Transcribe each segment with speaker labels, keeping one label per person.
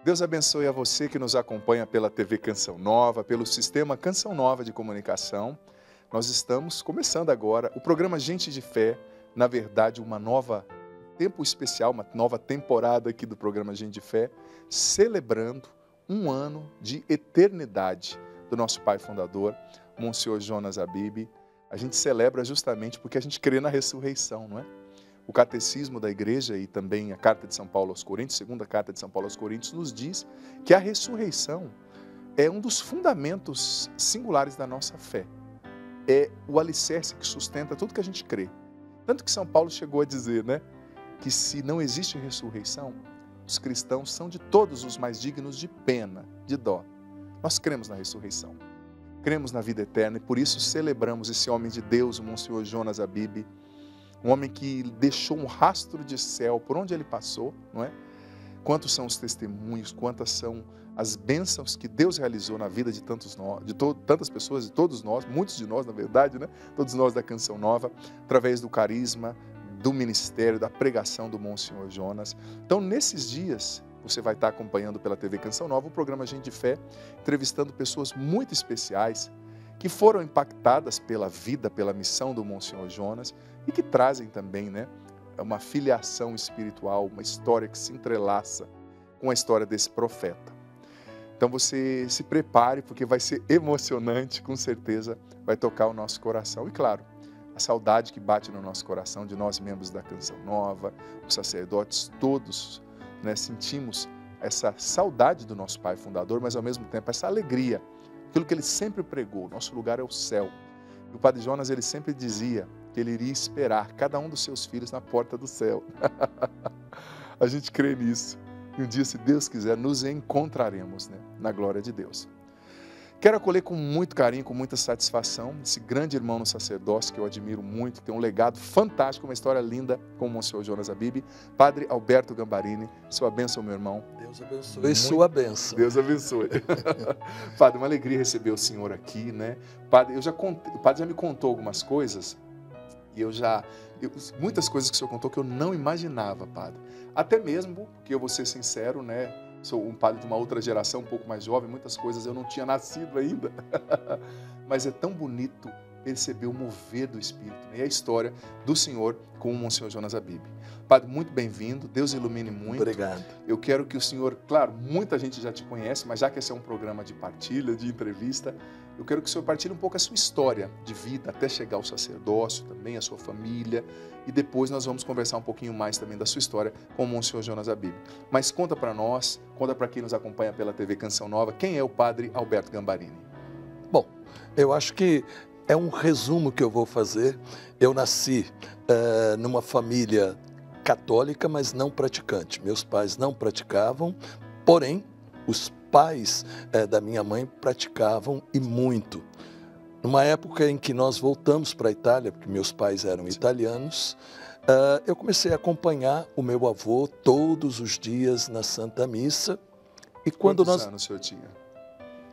Speaker 1: Deus abençoe a você que nos acompanha pela TV Canção Nova, pelo sistema Canção Nova de comunicação. Nós estamos começando agora o programa Gente de Fé, na verdade uma nova tempo especial, uma nova temporada aqui do programa Gente de Fé, celebrando um ano de eternidade do nosso pai fundador, Monsenhor Jonas Abib. A gente celebra justamente porque a gente crê na ressurreição, não é? O catecismo da igreja e também a carta de São Paulo aos Coríntios, segunda carta de São Paulo aos Coríntios, nos diz que a ressurreição é um dos fundamentos singulares da nossa fé. É o alicerce que sustenta tudo que a gente crê. Tanto que São Paulo chegou a dizer, né, que se não existe ressurreição, os cristãos são de todos os mais dignos de pena, de dó. Nós cremos na ressurreição, cremos na vida eterna e por isso celebramos esse homem de Deus, o Monsenhor Jonas Abib, um homem que deixou um rastro de céu por onde ele passou, não é? Quantos são os testemunhos, quantas são as bênçãos que Deus realizou na vida de tantas pessoas, de todos nós, muitos de nós, na verdade, né? Todos nós da Canção Nova, através do carisma, do ministério, da pregação do Monsenhor Jonas. Então, nesses dias, você vai estar acompanhando pela TV Canção Nova o programa Gente de Fé, entrevistando pessoas muito especiais que foram impactadas pela vida, pela missão do Monsenhor Jonas e que trazem também, né, uma filiação espiritual, uma história que se entrelaça com a história desse profeta. Então você se prepare porque vai ser emocionante, com certeza vai tocar o nosso coração. E claro, a saudade que bate no nosso coração de nós membros da Canção Nova, os sacerdotes todos, né, sentimos essa saudade do nosso pai fundador, mas ao mesmo tempo essa alegria, aquilo que ele sempre pregou, nosso lugar é o céu. E o Padre Jonas, ele sempre dizia que ele iria esperar cada um dos seus filhos na porta do céu. A gente crê nisso. E um dia, se Deus quiser, nos encontraremos, né, na glória de Deus. Quero acolher com muito carinho, com muita satisfação, esse grande irmão no sacerdócio que eu admiro muito, que tem um legado fantástico, uma história linda com o Monsenhor Jonas Abib, Padre Alberto Gambarini. Sua bênção, meu irmão.
Speaker 2: Deus abençoe. Sua bênção.
Speaker 1: Deus abençoe. Padre, uma alegria receber o senhor aqui, né? Padre, o padre já me contou algumas coisas e muitas coisas que o senhor contou que eu não imaginava, padre. Até mesmo, porque eu vou ser sincero, né? Sou um padre de uma outra geração, um pouco mais jovem, muitas coisas eu não tinha nascido ainda. Mas é tão bonito perceber o mover do Espírito, né? E a história do Senhor com o Monsenhor Jonas Abib. Padre, muito bem-vindo, Deus ilumine muito.
Speaker 2: Obrigado.
Speaker 1: Eu quero que o senhor, claro, muita gente já te conhece, mas já que esse é um programa de partilha, de entrevista, eu quero que o senhor partilhe um pouco a sua história de vida, até chegar ao sacerdócio também, a sua família, e depois nós vamos conversar um pouquinho mais também da sua história com o Monsenhor Jonas Abib. Mas conta para nós, conta para quem nos acompanha pela TV Canção Nova, quem é o Padre Alberto Gambarini?
Speaker 2: Bom, eu acho que é um resumo que eu vou fazer. Eu nasci numa família católica, mas não praticante. Meus pais não praticavam, porém, os pais da minha mãe praticavam e muito. Numa época em que nós voltamos para a Itália, porque meus pais eram italianos, eu comecei a acompanhar o meu avô todos os dias na Santa Missa. E quando
Speaker 1: Quantos anos o senhor tinha?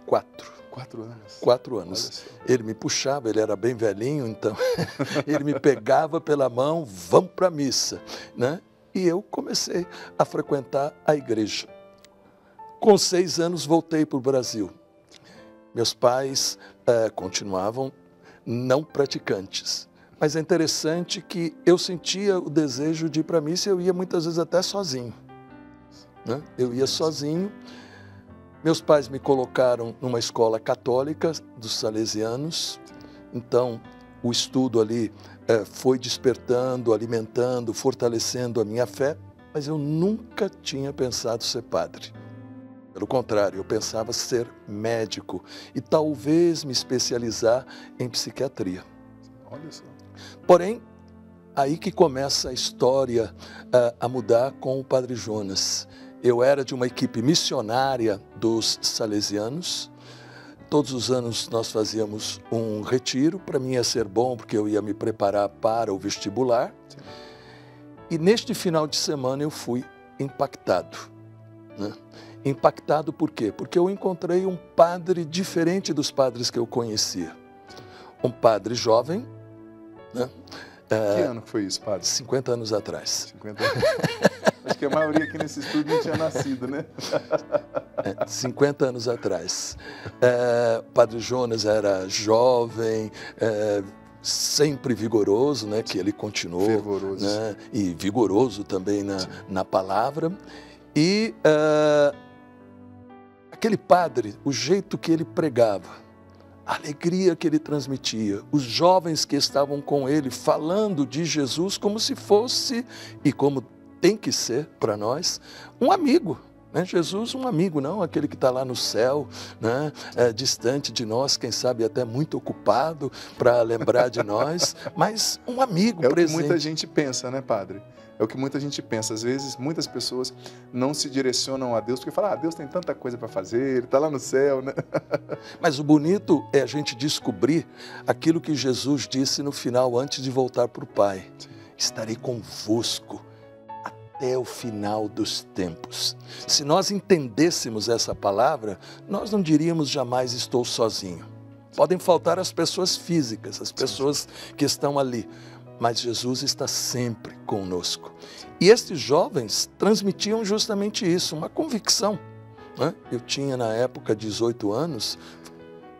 Speaker 2: 4.
Speaker 1: 4 anos.
Speaker 2: 4 anos. Ele me puxava, ele era bem velhinho, então ele me pegava pela mão, vamos para a missa, né? E eu comecei a frequentar a igreja. Com 6 anos voltei para o Brasil. Meus pais continuavam não praticantes, mas é interessante que eu sentia o desejo de ir para a missa e eu ia muitas vezes até sozinho, né? Eu ia sozinho. Meus pais me colocaram numa escola católica dos salesianos, então o estudo ali foi despertando, alimentando, fortalecendo a minha fé, mas eu nunca tinha pensado ser padre. Pelo contrário, eu pensava ser médico e talvez me especializar em psiquiatria.
Speaker 1: Olha só.
Speaker 2: Porém, aí que começa a história a mudar com o Padre Jonas. Eu era de uma equipe missionária dos salesianos. Todos os anos nós fazíamos um retiro. Para mim ia ser bom, porque eu ia me preparar para o vestibular. Sim. E neste final de semana eu fui impactado, né? Impactado por quê? Porque eu encontrei um padre diferente dos padres que eu conhecia. Um padre jovem, né?
Speaker 1: Que ano que foi isso, padre?
Speaker 2: 50 anos atrás.
Speaker 1: 50 anos. Acho que a maioria aqui nesse estúdio não tinha nascido, né?
Speaker 2: 50 anos atrás. Padre Jonas era jovem, sempre vigoroso, né? Que ele continuou.
Speaker 1: Fervoroso.
Speaker 2: Né, e vigoroso também na palavra. E aquele padre, o jeito que ele pregava, a alegria que ele transmitia, os jovens que estavam com ele falando de Jesus como se fosse, e como tem que ser para nós, um amigo. Né? Jesus, um amigo, não aquele que está lá no céu, né? Distante de nós, quem sabe até muito ocupado para lembrar de nós, mas um amigo presente.
Speaker 1: É o que muita gente pensa, né, padre? É o que muita gente pensa. Às vezes, muitas pessoas não se direcionam a Deus, porque falam, Deus tem tanta coisa para fazer, Ele está lá no céu, né?
Speaker 2: Mas o bonito é a gente descobrir aquilo que Jesus disse no final, antes de voltar para o Pai. Sim. Estarei convosco até o final dos tempos. Se nós entendêssemos essa palavra, nós não diríamos jamais estou sozinho. Podem faltar as pessoas físicas, as pessoas que estão ali, mas Jesus está sempre conosco. E estes jovens transmitiam justamente isso, uma convicção. Né? Eu tinha na época 18 anos.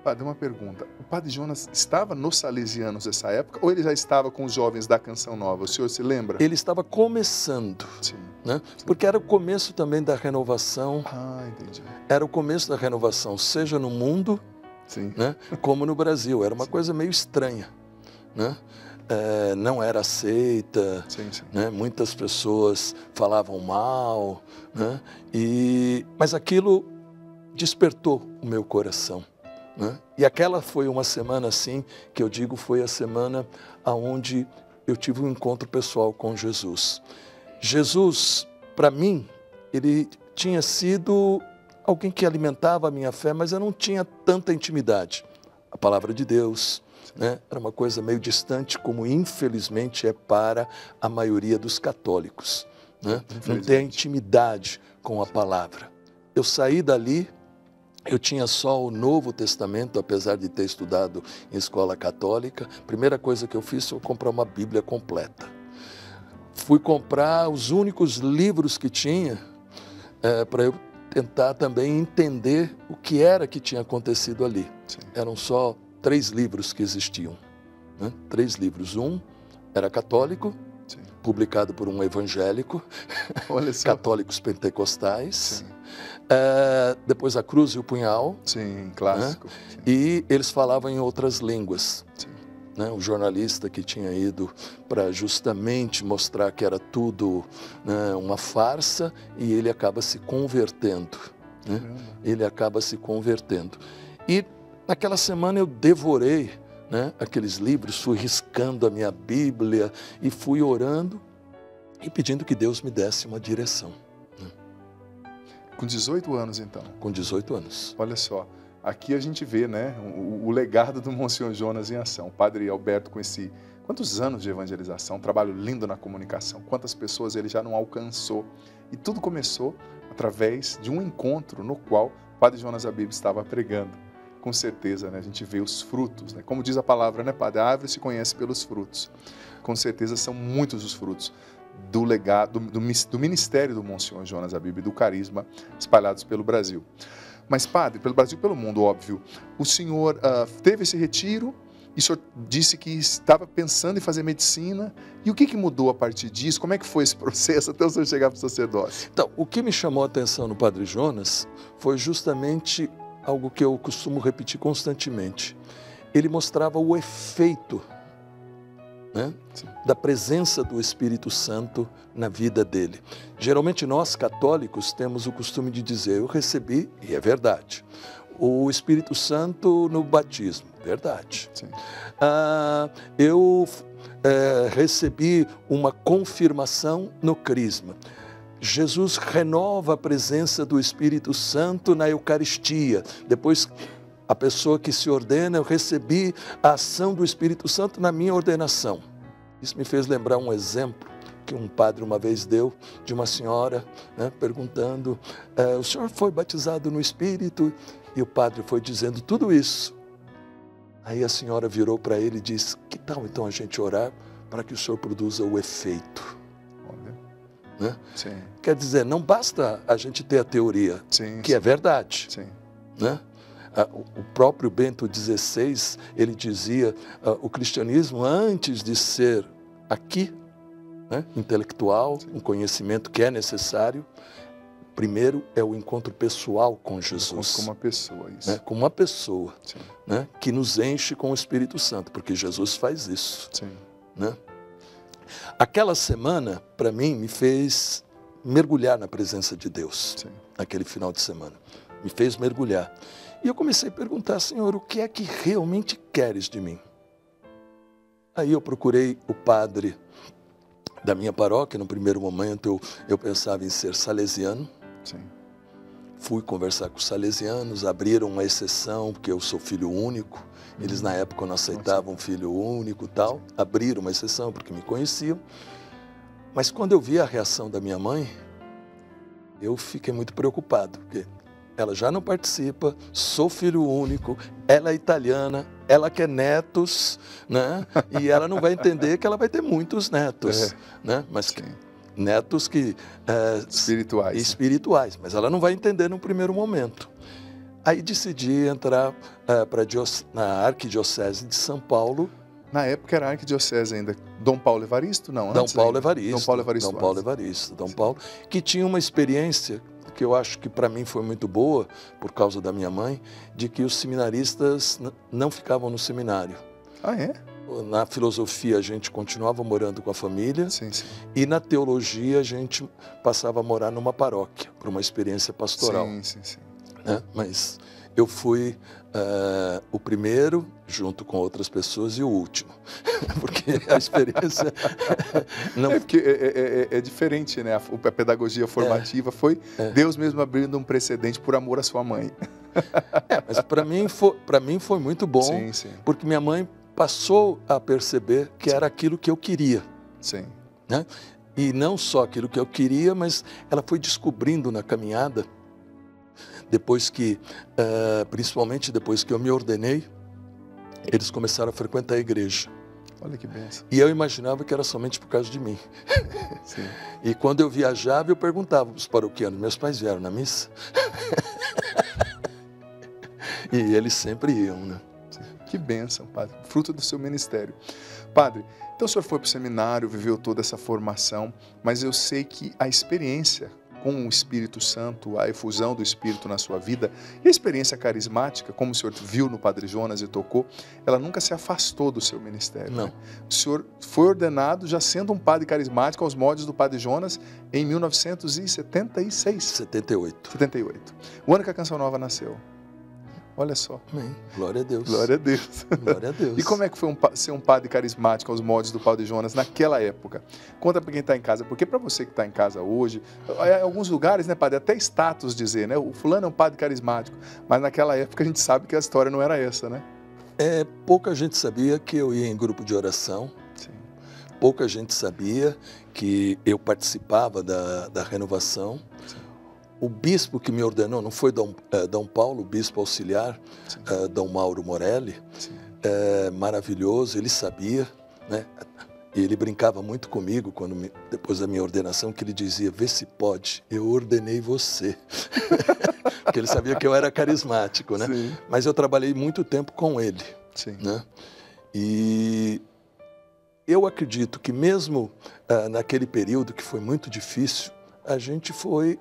Speaker 1: Padre, uma pergunta. O Padre Jonas estava nos Salesianos nessa época ou ele já estava com os jovens da Canção Nova? O senhor se lembra?
Speaker 2: Ele estava começando. Sim. Né? Porque era o começo também da renovação.
Speaker 1: Entendi.
Speaker 2: Era o começo da renovação, seja no mundo, sim, né, como no Brasil. Era uma coisa meio estranha. Né? Não era aceita, sim. Né? Muitas pessoas falavam mal, né? Mas aquilo despertou o meu coração. Né? E aquela foi uma semana assim, que eu digo foi a semana onde eu tive um encontro pessoal com Jesus. Jesus, para mim, ele tinha sido alguém que alimentava a minha fé, mas eu não tinha tanta intimidade. A palavra de Deus, né? Era uma coisa meio distante, como infelizmente é para a maioria dos católicos. Né? Não tem a intimidade com a palavra. Eu saí dali, eu tinha só o Novo Testamento, apesar de ter estudado em escola católica. A primeira coisa que eu fiz foi comprar uma Bíblia completa. Fui comprar os únicos livros que tinha para eu tentar também entender o que era que tinha acontecido ali. Sim. Eram só 3 livros que existiam. Né? 3 livros. Um era católico, sim, publicado por um evangélico, católicos pentecostais. Depois A Cruz e o Punhal.
Speaker 1: Sim, clássico.
Speaker 2: Né?
Speaker 1: Sim.
Speaker 2: E eles falavam em outras línguas.
Speaker 1: Sim.
Speaker 2: Né? O jornalista que tinha ido para justamente mostrar que era tudo, né, uma farsa, e ele acaba se convertendo. Né? Ele acaba se convertendo. E naquela semana eu devorei, né, aqueles livros, fui riscando a minha Bíblia e fui orando e pedindo que Deus me desse uma direção. Né?
Speaker 1: Com 18 anos, então?
Speaker 2: Com 18 anos.
Speaker 1: Olha só, aqui a gente vê, né, o legado do Monsenhor Jonas em ação. O Padre Alberto com quantos anos de evangelização, trabalho lindo na comunicação, quantas pessoas ele já não alcançou. E tudo começou através de um encontro no qual o Padre Jonas Abib estava pregando. Com certeza, né, a gente vê os frutos, né? Como diz a palavra, né, Padre? A árvore se conhece pelos frutos. Com certeza são muitos os frutos do legado, do ministério do Monsenhor Jonas Abib, do carisma espalhados pelo Brasil. Mas, Padre, pelo Brasil e pelo mundo, óbvio, o senhor teve esse retiro e o senhor disse que estava pensando em fazer medicina. E o que mudou a partir disso? Como é que foi esse processo até o senhor chegar para o sacerdócio?
Speaker 2: Então, o que me chamou a atenção no Padre Jonas foi justamente algo que eu costumo repetir constantemente. Ele mostrava o efeito, né, da presença do Espírito Santo na vida dele. Geralmente nós católicos temos o costume de dizer, eu recebi, e é verdade, o Espírito Santo no batismo, verdade. Eu recebi uma confirmação no crisma. Jesus renova a presença do Espírito Santo na Eucaristia. Depois, a pessoa que se ordena, eu recebi a ação do Espírito Santo na minha ordenação. Isso me fez lembrar um exemplo que um padre uma vez deu de uma senhora, né, perguntando, o senhor foi batizado no Espírito? E o padre foi dizendo tudo isso. Aí a senhora virou para ele e disse, que tal então a gente orar para que o Senhor produza o efeito.
Speaker 1: Olha.
Speaker 2: Né?
Speaker 1: Sim.
Speaker 2: Quer dizer, não basta a gente ter a teoria,
Speaker 1: Sim,
Speaker 2: que é verdade.
Speaker 1: sim.
Speaker 2: Né? O próprio Bento XVI, ele dizia, o cristianismo, antes de ser aqui, né, intelectual, um conhecimento que é necessário, primeiro é o encontro pessoal com Jesus.
Speaker 1: Com uma pessoa, isso.
Speaker 2: Né, com uma pessoa,
Speaker 1: Sim.
Speaker 2: né, que nos enche com o Espírito Santo, porque Jesus faz isso.
Speaker 1: Sim.
Speaker 2: Né? Aquela semana, para mim, me fez mergulhar na presença de Deus,
Speaker 1: Sim.
Speaker 2: naquele final de semana. Me fez mergulhar. E eu comecei a perguntar, Senhor, o que é que realmente queres de mim? Aí eu procurei o padre da minha paróquia. No primeiro momento eu pensava em ser salesiano.
Speaker 1: Sim.
Speaker 2: Fui conversar com os salesianos, abriram uma exceção, porque eu sou filho único. Eles na época não aceitavam filho único e tal. Abriram uma exceção porque me conheciam. Mas quando eu vi a reação da minha mãe, eu fiquei muito preocupado, porque ela já não participa, sou filho único, ela é italiana, ela quer netos, né? E ela não vai entender que ela vai ter muitos netos, né? Mas netos que espirituais, mas ela não vai entender no primeiro momento. Aí decidi entrar na Arquidiocese de São Paulo.
Speaker 1: Na época era a Arquidiocese ainda. Dom Paulo Evaristo? Não,
Speaker 2: Dom Paulo Evaristo.
Speaker 1: Dom Paulo Evaristo.
Speaker 2: Dom Paulo Evaristo. Dom Paulo, que tinha uma experiência que eu acho que para mim foi muito boa, por causa da minha mãe, de que os seminaristas não ficavam no seminário.
Speaker 1: Ah, é?
Speaker 2: Na filosofia a gente continuava morando com a família,
Speaker 1: sim, sim.
Speaker 2: E na teologia a gente passava a morar numa paróquia, por uma experiência pastoral.
Speaker 1: Sim, sim, sim.
Speaker 2: Né? Mas eu fui o primeiro, junto com outras pessoas, e o último. Porque a experiência... não...
Speaker 1: porque é diferente, né? A pedagogia formativa foi Deus mesmo abrindo um precedente por amor à sua mãe.
Speaker 2: Mas para mim foi muito bom,
Speaker 1: sim, sim.
Speaker 2: Porque minha mãe passou a perceber que era aquilo que eu queria.
Speaker 1: Sim.
Speaker 2: Né? E não só aquilo que eu queria, mas ela foi descobrindo na caminhada, depois que, principalmente depois que eu me ordenei, eles começaram a frequentar a igreja.
Speaker 1: Olha que bênção.
Speaker 2: E eu imaginava que era somente por causa de mim.
Speaker 1: Sim.
Speaker 2: E quando eu viajava, eu perguntava para os paroquianos, meus pais vieram na missa? E eles sempre iam, né?
Speaker 1: Que bênção, padre. Fruto do seu ministério. Padre, então o senhor foi para o seminário, viveu toda essa formação, mas eu sei que a experiência com o Espírito Santo, a efusão do Espírito na sua vida, e a experiência carismática, como o senhor viu no Padre Jonas e tocou, ela nunca se afastou do seu ministério.
Speaker 2: Não.
Speaker 1: Né? O senhor foi ordenado já sendo um padre carismático aos moldes do Padre Jonas em 1976. 78. O ano que a Canção Nova nasceu. Olha só.
Speaker 2: Amém. Glória a Deus.
Speaker 1: Glória a Deus.
Speaker 2: Glória a Deus.
Speaker 1: E como é que foi ser um padre carismático aos moldes do Padre Jonas naquela época? Conta para quem está em casa, porque para você que está em casa hoje, em alguns lugares, né, padre, até status dizer, né, o fulano é um padre carismático, mas naquela época a gente sabe que a história não era essa, né?
Speaker 2: Pouca gente sabia que eu ia em grupo de oração.
Speaker 1: Sim.
Speaker 2: Pouca gente sabia que eu participava da renovação. Sim. O bispo que me ordenou, não foi Dom Paulo, o bispo auxiliar, Dom Mauro Morelli, maravilhoso, ele sabia, né? E ele brincava muito comigo depois da minha ordenação, que ele dizia, vê se pode, eu ordenei você. Porque ele sabia que eu era carismático, né?
Speaker 1: Sim.
Speaker 2: Mas eu trabalhei muito tempo com ele.
Speaker 1: Sim.
Speaker 2: Né? E eu acredito que mesmo naquele período que foi muito difícil, a gente foi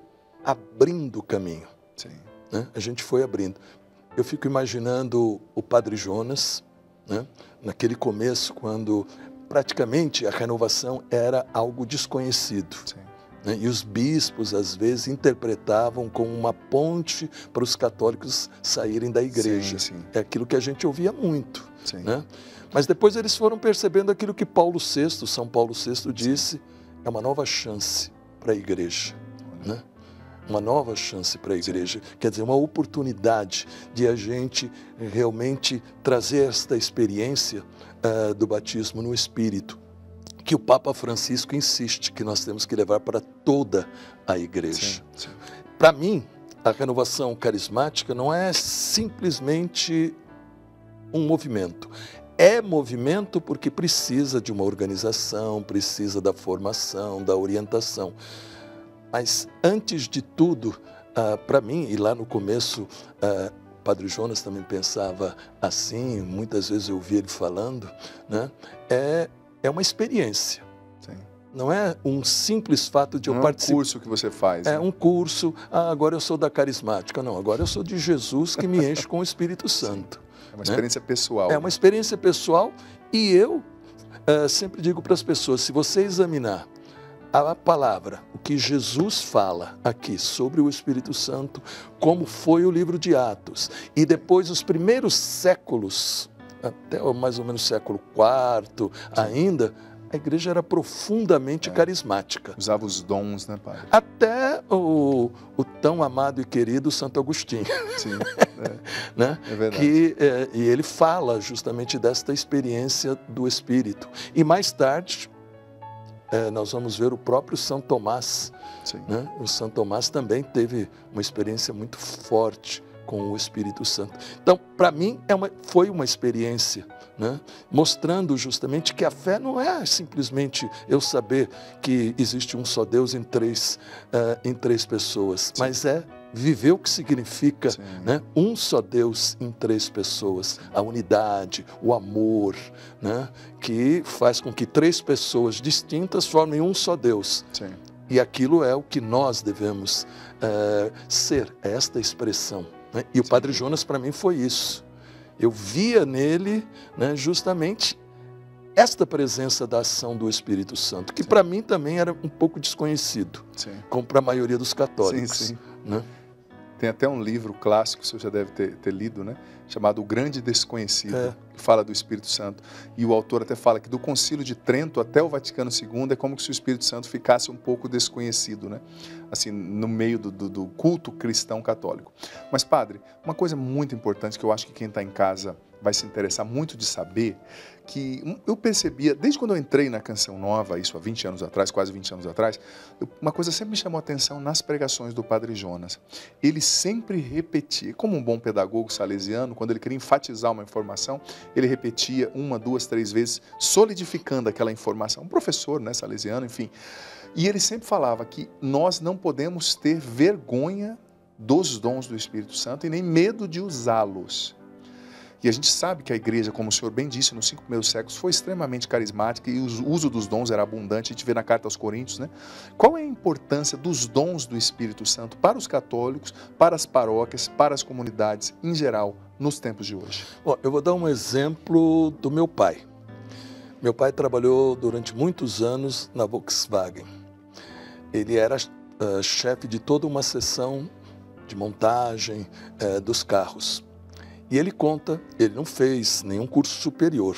Speaker 2: abrindo o caminho.
Speaker 1: Sim.
Speaker 2: Né? A gente foi abrindo. Eu fico imaginando o Padre Jonas, né? Naquele começo, quando praticamente a renovação era algo desconhecido.
Speaker 1: Sim.
Speaker 2: Né? E os bispos, às vezes, interpretavam como uma ponte para os católicos saírem da igreja.
Speaker 1: Sim, sim.
Speaker 2: É aquilo que a gente ouvia muito.
Speaker 1: Sim.
Speaker 2: Né? Mas depois eles foram percebendo aquilo que São Paulo VI disse, é uma nova chance para a igreja. Né? Uma nova chance para a igreja, quer dizer, uma oportunidade de a gente realmente trazer esta experiência do batismo no Espírito, que o Papa Francisco insiste que nós temos que levar para toda a igreja. Para mim, a renovação carismática não é simplesmente um movimento, é movimento porque precisa de uma organização, precisa da formação, da orientação. Mas, antes de tudo, para mim, e lá no começo, Padre Jonas também pensava assim, muitas vezes eu ouvi ele falando, né? É uma experiência.
Speaker 1: Sim.
Speaker 2: Não é um simples fato de eu
Speaker 1: É
Speaker 2: participar.
Speaker 1: um curso que você faz.
Speaker 2: É um curso, agora eu sou da carismática. Não, agora eu sou de Jesus que me enche com o Espírito Santo.
Speaker 1: É uma experiência pessoal.
Speaker 2: É uma experiência pessoal e eu sempre digo para as pessoas, se você examinar a palavra, o que Jesus fala aqui sobre o Espírito Santo, como foi o livro de Atos, e depois os primeiros séculos, até mais ou menos século IV ainda, a igreja era profundamente carismática.
Speaker 1: Usava os dons, né, padre?
Speaker 2: Até o tão amado e querido Santo Agostinho.
Speaker 1: Sim,
Speaker 2: né?
Speaker 1: É verdade.
Speaker 2: E ele fala justamente desta experiência do Espírito. E mais tarde, nós vamos ver o próprio São Tomás.
Speaker 1: Sim.
Speaker 2: Né? O São Tomás também teve uma experiência muito forte com o Espírito Santo. Então, para mim, foi uma experiência, né? Mostrando justamente que a fé não é simplesmente eu saber que existe um só Deus em três pessoas, sim, mas é viver o que significa, né? Um só Deus em três pessoas, a unidade, o amor, né? Que faz com que três pessoas distintas formem um só Deus.
Speaker 1: Sim.
Speaker 2: E aquilo é o que nós devemos ser, esta expressão. Né? E o Padre Jonas, para mim, foi isso. Eu via nele, né, justamente esta presença da ação do Espírito Santo, que para mim também era um pouco desconhecido, como para a maioria dos católicos.
Speaker 1: Sim, sim.
Speaker 2: Né?
Speaker 1: Tem até um livro clássico, você já deve ter lido, né? Chamado O Grande Desconhecido, que fala do Espírito Santo. E o autor até fala que do Concílio de Trento até o Vaticano II é como se o Espírito Santo ficasse um pouco desconhecido, né? Assim, no meio do culto cristão católico. Mas, padre, uma coisa muito importante que eu acho que quem está em casa vai se interessar muito de saber, que eu percebia, desde quando eu entrei na Canção Nova, isso há 20 anos atrás, quase 20 anos atrás, uma coisa sempre me chamou a atenção nas pregações do Padre Jonas. Ele sempre repetia, como um bom pedagogo salesiano, quando ele queria enfatizar uma informação, ele repetia 1, 2, 3 vezes, solidificando aquela informação. Um professor, né, salesiano, enfim. E ele sempre falava que nós não podemos ter vergonha dos dons do Espírito Santo e nem medo de usá-los. E a gente sabe que a igreja, como o senhor bem disse, nos 5 primeiros séculos, foi extremamente carismática e o uso dos dons era abundante. A gente vê na carta aos Coríntios, né? Qual é a importância dos dons do Espírito Santo para os católicos, para as paróquias, para as comunidades em geral, nos tempos de hoje?
Speaker 2: Bom, eu vou dar um exemplo do meu pai. Meu pai trabalhou durante muitos anos na Volkswagen. Ele era chefe de toda uma seção de montagem dos carros. E ele conta, ele não fez nenhum curso superior,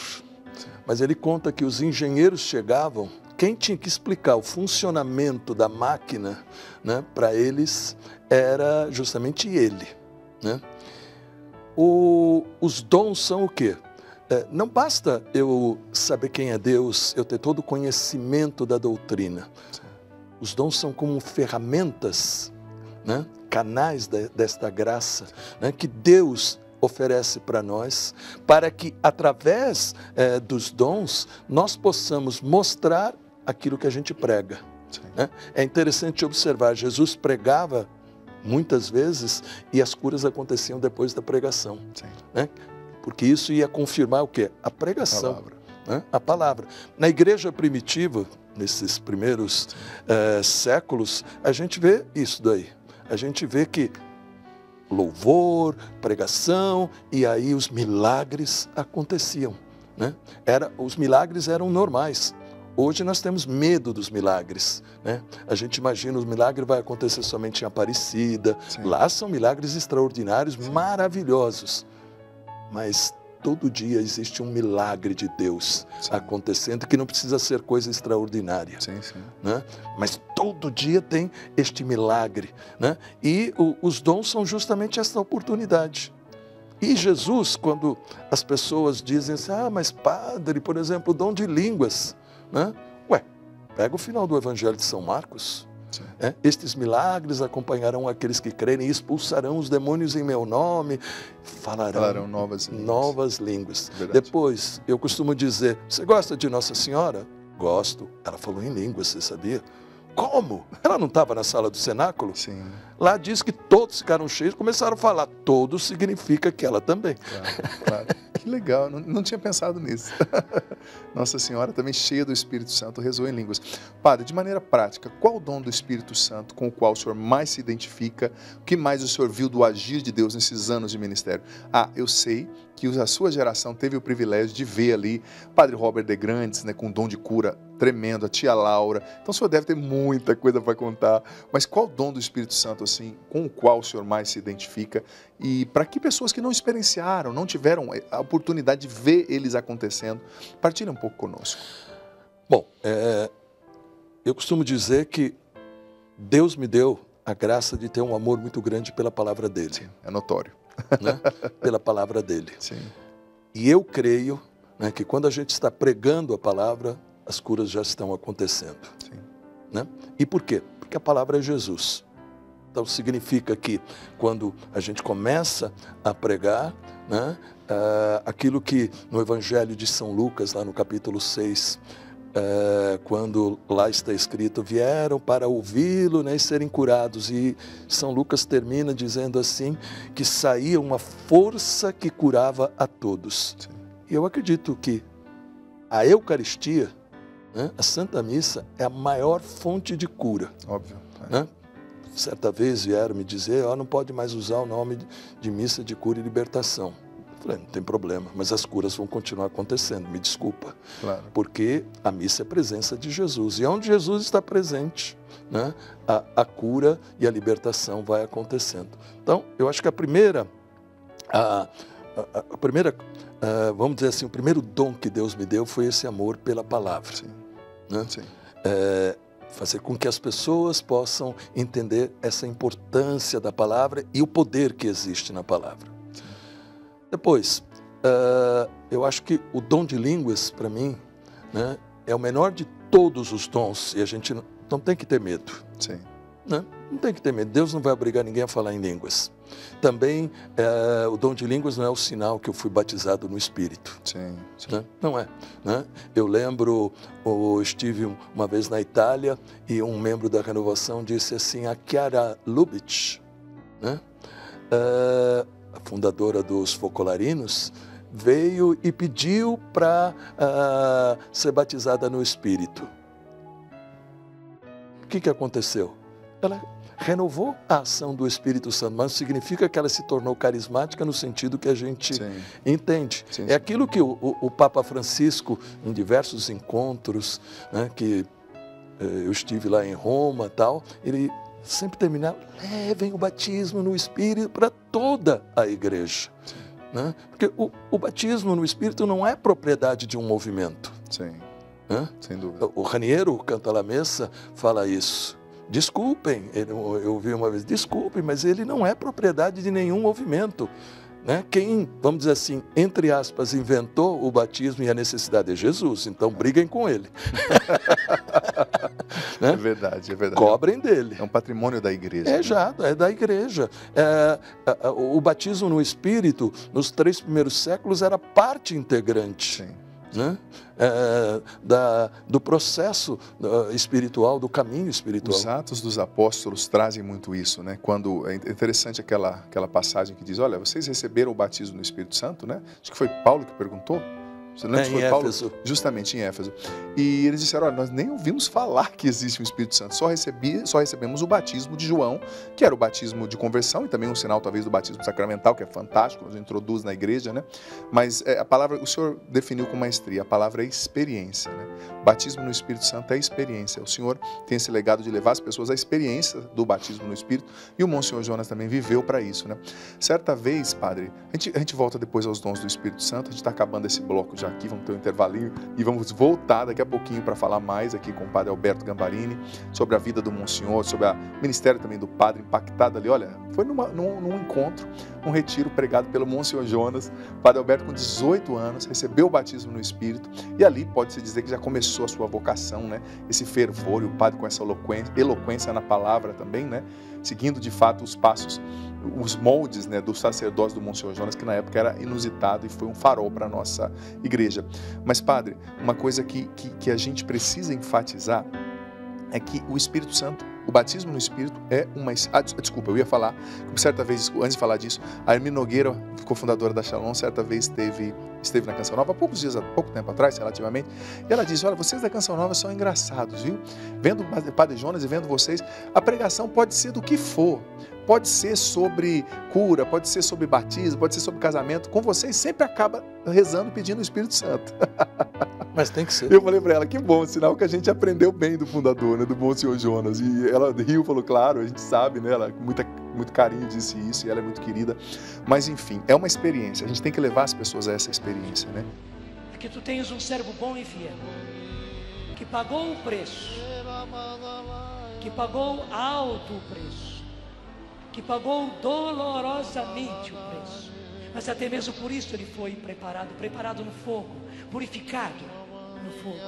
Speaker 2: mas ele conta que os engenheiros chegavam, quem tinha que explicar o funcionamento da máquina, né, para eles era justamente ele. Né? Os dons são o quê? Não basta eu saber quem é Deus, eu ter todo o conhecimento da doutrina. Os dons são como ferramentas, né, canais desta graça, né, que Deus oferece para nós, para que através dos dons nós possamos mostrar aquilo que a gente prega. Né? É interessante observar, Jesus pregava muitas vezes e as curas aconteciam depois da pregação. Né? Porque isso ia confirmar o quê? A pregação.
Speaker 1: Palavra.
Speaker 2: Né? A palavra. Na igreja primitiva, nesses primeiros séculos, a gente vê isso daí. A gente vê que louvor, pregação, e aí os milagres aconteciam. Né? Os milagres eram normais. Hoje nós temos medo dos milagres. Né? A gente imagina os milagres vai acontecer somente em Aparecida. Sim. Lá são milagres extraordinários, sim, maravilhosos. Mas todo dia existe um milagre de Deus, sim, acontecendo, que não precisa ser coisa extraordinária.
Speaker 1: Sim, sim.
Speaker 2: Né? Mas todo dia tem este milagre. Né? E os dons são justamente essa oportunidade. E Jesus, quando as pessoas dizem assim, mas padre, por exemplo, o dom de línguas. Né? Pega o final do Evangelho de São Marcos. Estes milagres acompanharão aqueles que crerem, expulsarão os demônios em meu nome, falarão novas línguas. Depois, eu costumo dizer, você gosta de Nossa Senhora? Gosto. Ela falou em línguas, você sabia? Como? Ela não estava na sala do cenáculo?
Speaker 1: Sim.
Speaker 2: Lá diz que todos ficaram cheios e começaram a falar. Todos significa que ela também.
Speaker 1: Claro. Que legal, não tinha pensado nisso. Nossa Senhora também cheia do Espírito Santo, rezou em línguas. Padre, de maneira prática, qual o dom do Espírito Santo com o qual o senhor mais se identifica? O que mais o senhor viu do agir de Deus nesses anos de ministério? Eu sei que a sua geração teve o privilégio de ver ali Padre Robert de Grandes, né, com um dom de cura tremendo, a tia Laura. Então o senhor deve ter muita coisa para contar. Mas qual o dom do Espírito Santo, assim, com o qual o senhor mais se identifica? E para que pessoas que não experienciaram, não tiveram a oportunidade de ver eles acontecendo, partilhe um pouco conosco.
Speaker 2: Bom, eu costumo dizer que Deus me deu a graça de ter um amor muito grande pela palavra dele.
Speaker 1: Sim, é notório.
Speaker 2: Né? Pela palavra dele.
Speaker 1: Sim.
Speaker 2: E eu creio, né, que quando a gente está pregando a palavra, as curas já estão acontecendo.
Speaker 1: Sim.
Speaker 2: Né? E por quê? Porque a palavra é Jesus. Então significa que quando a gente começa a pregar, né, aquilo que no Evangelho de São Lucas, lá no capítulo 6, quando lá está escrito, vieram para ouvi-lo, né, e serem curados. E São Lucas termina dizendo assim, que saía uma força que curava a todos.
Speaker 1: Sim.
Speaker 2: E eu acredito que a Eucaristia, né, a Santa Missa, é a maior fonte de cura.
Speaker 1: Óbvio.
Speaker 2: Né? Certa vez vieram me dizer, não pode mais usar o nome de missa de cura e libertação. Eu falei, não tem problema, mas as curas vão continuar acontecendo, me desculpa.
Speaker 1: Claro.
Speaker 2: Porque a missa é a presença de Jesus. E onde Jesus está presente, né, a cura e a libertação vai acontecendo. Então, eu acho que a primeira, vamos dizer assim, o primeiro dom que Deus me deu foi esse amor pela palavra.
Speaker 1: Sim.
Speaker 2: Né?
Speaker 1: Sim.
Speaker 2: Fazer com que as pessoas possam entender essa importância da palavra e o poder que existe na palavra.
Speaker 1: Sim.
Speaker 2: Depois, eu acho que o dom de línguas, para mim, né, é o menor de todos os dons e a gente não tem que ter medo.
Speaker 1: Sim.
Speaker 2: Né? Não tem que ter medo, Deus não vai obrigar ninguém a falar em línguas. Também, o dom de línguas não é o sinal que eu fui batizado no Espírito.
Speaker 1: Sim. Sim.
Speaker 2: Né? Não é. Né? Eu lembro, eu estive uma vez na Itália e um membro da Renovação disse assim, a Chiara Lubitsch, né? A fundadora dos Focolarinos, veio e pediu para ser batizada no Espírito. O que aconteceu? Ela renovou a ação do Espírito Santo, mas não significa que ela se tornou carismática no sentido que a gente entende.
Speaker 1: Sim.
Speaker 2: É aquilo que o Papa Francisco, em diversos encontros, né, que eu estive lá em Roma, tal, ele sempre terminava, levem o batismo no Espírito para toda a igreja. Né? Porque o batismo no Espírito não é propriedade de um movimento.
Speaker 1: Sim.
Speaker 2: Né?
Speaker 1: Sem dúvida.
Speaker 2: O Raniero, o Canta la Messa, fala isso. Desculpem, eu ouvi uma vez, desculpem, mas ele não é propriedade de nenhum movimento. Né? Quem, vamos dizer assim, entre aspas, inventou o batismo e a necessidade é Jesus, então briguem com ele. Né?
Speaker 1: É verdade, é verdade.
Speaker 2: Cobrem dele.
Speaker 1: É um patrimônio da igreja.
Speaker 2: É da igreja. O batismo no Espírito, nos 3 primeiros séculos, era parte integrante.
Speaker 1: Sim.
Speaker 2: Né? Do processo espiritual, do caminho espiritual.
Speaker 1: Os Atos dos Apóstolos trazem muito isso, né? Quando é interessante aquela passagem que diz, olha, vocês receberam o batismo no Espírito Santo, né? Acho que foi Paulo que perguntou. Você lembra se foi Paulo?
Speaker 2: Éfeso.
Speaker 1: Justamente em Éfeso. E eles disseram, olha, nós nem ouvimos falar que existe um Espírito Santo, só recebemos o batismo de João, que era o batismo de conversão e também um sinal talvez do batismo sacramental, que é fantástico, nos introduz na igreja, né? Mas a palavra, o senhor definiu com maestria, a palavra é experiência, né? O batismo no Espírito Santo é experiência. O senhor tem esse legado de levar as pessoas à experiência do batismo no Espírito e o Monsenhor Jonas também viveu para isso, né? Certa vez, padre, a gente volta depois aos dons do Espírito Santo, a gente está acabando esse bloco já já aqui, vamos ter um intervalinho e vamos voltar daqui a pouquinho para falar mais aqui com o padre Alberto Gambarini sobre a vida do Monsenhor, sobre o ministério também do padre impactado ali. Olha, foi num encontro, um retiro pregado pelo Monsenhor Jonas. O padre Alberto, com 18 anos, recebeu o batismo no Espírito e ali pode-se dizer que já começou a sua vocação, né? Esse fervor, e o padre com essa eloquência na palavra também, né? Seguindo de fato os passos, os moldes, né, do sacerdócio do Monsenhor Jonas, que na época era inusitado e foi um farol para a nossa igreja. Mas, padre, uma coisa que a gente precisa enfatizar é que o Espírito Santo, o batismo no Espírito é uma... desculpa, eu ia falar, certa vez, antes de falar disso, a Hermine Nogueira, cofundadora da Shalom, certa vez esteve na Canção Nova, há pouco tempo atrás, relativamente, e ela disse: olha, vocês da Canção Nova são engraçados, viu? Vendo o Padre Jonas e vendo vocês, a pregação pode ser do que for, pode ser sobre cura, pode ser sobre batismo, pode ser sobre casamento, com vocês sempre acaba rezando, pedindo o Espírito Santo.
Speaker 2: Mas tem que ser.
Speaker 1: Eu falei para ela, que bom, sinal que a gente aprendeu bem do fundador, né, do Monsenhor Jonas. E ela riu, falou, claro, a gente sabe, né, ela com muito carinho disse isso, e ela é muito querida. Mas enfim, é uma experiência, a gente tem que levar as pessoas a essa experiência, né?
Speaker 3: É que tu tens um servo bom e fiel, que pagou o preço, que pagou alto o preço, que pagou dolorosamente o preço. Mas até mesmo por isso ele foi preparado no fogo, purificado no fogo.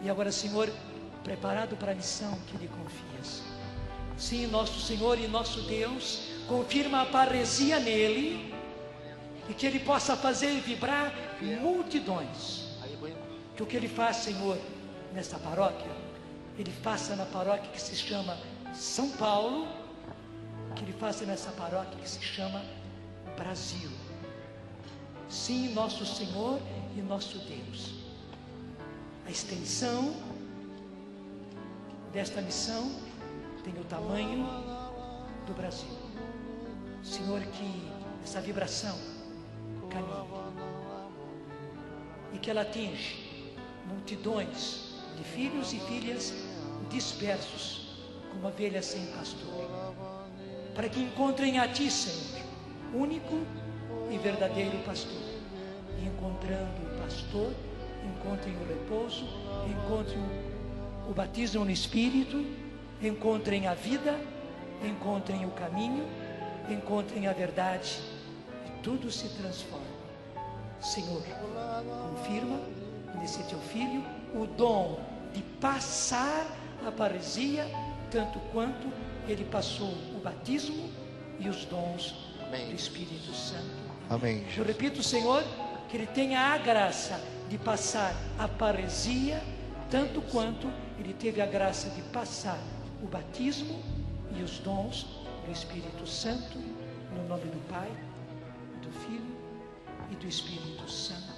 Speaker 3: E agora, Senhor, preparado para a missão que lhe confias. Sim, nosso Senhor e nosso Deus, confirma a paresia nele e que ele possa fazer vibrar multidões. Que o que ele faz, Senhor, nesta paróquia, ele faça na paróquia que se chama São Paulo, que ele faça nessa paróquia que se chama Brasil. Sim, nosso Senhor e nosso Deus, a extensão desta missão tem o tamanho do Brasil. Senhor, que essa vibração caminhe e que ela atinge multidões de filhos e filhas dispersos como ovelhas sem pastor, para que encontrem a Ti, Senhor, único e verdadeiro pastor. E encontrando o pastor, encontrem o repouso, encontrem o batismo no Espírito, encontrem a vida, encontrem o caminho, encontrem a verdade, e tudo se transforma. Senhor, confirma nesse Teu Filho o dom de passar a paresia, tanto quanto ele passou o batismo e os dons do Espírito Santo.
Speaker 4: Amém.
Speaker 3: Eu repito, Senhor, que ele tenha a graça de passar a paresia, tanto quanto ele teve a graça de passar o batismo e os dons do Espírito Santo, no nome do Pai, do Filho e do Espírito Santo.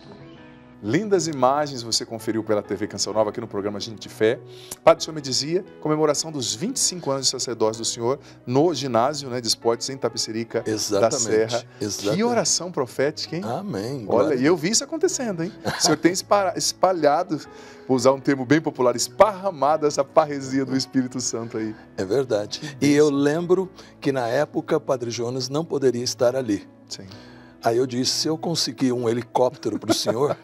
Speaker 1: Lindas imagens você conferiu pela TV Canção Nova aqui no programa Gente de Fé. Padre, o senhor me dizia, comemoração dos 25 anos de sacerdócio do senhor no ginásio, né, de esportes em Tapicerica da Serra.
Speaker 2: Exatamente.
Speaker 1: Que oração profética, hein?
Speaker 2: Amém.
Speaker 1: Olha, e eu vi isso acontecendo, hein? O senhor tem espalhado, vou usar um termo bem popular, esparramado essa parresia do Espírito Santo aí.
Speaker 2: É verdade. E eu lembro que na época Padre Jonas não poderia estar ali.
Speaker 1: Sim.
Speaker 2: Aí eu disse, se eu conseguir um helicóptero para o senhor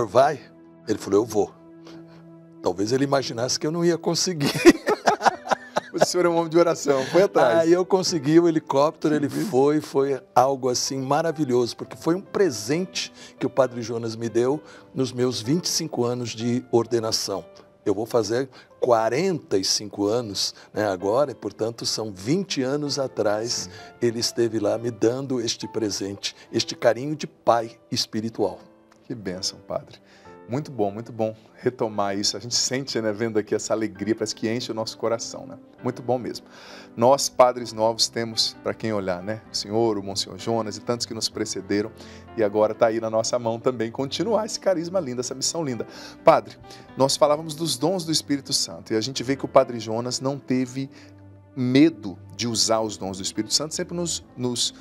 Speaker 2: vai? Ele falou, eu vou. Talvez ele imaginasse que eu não ia conseguir.
Speaker 1: O senhor é um homem de oração, foi atrás.
Speaker 2: Aí eu consegui o helicóptero, ele foi algo assim maravilhoso, porque foi um presente que o Padre Jonas me deu nos meus 25 anos de ordenação. Eu vou fazer 45 anos, né, agora, e portanto são 20 anos atrás, ele esteve lá me dando este presente, este carinho de pai espiritual.
Speaker 1: Que bênção, padre. Muito bom retomar isso. A gente sente, né, vendo aqui essa alegria, parece que enche o nosso coração, né? Muito bom mesmo. Nós, padres novos, temos para quem olhar, né? O senhor, o Monsenhor Jonas e tantos que nos precederam. E agora está aí na nossa mão também continuar esse carisma lindo, essa missão linda. Padre, nós falávamos dos dons do Espírito Santo e a gente vê que o Padre Jonas não teve medo de usar os dons do Espírito Santo, sempre nos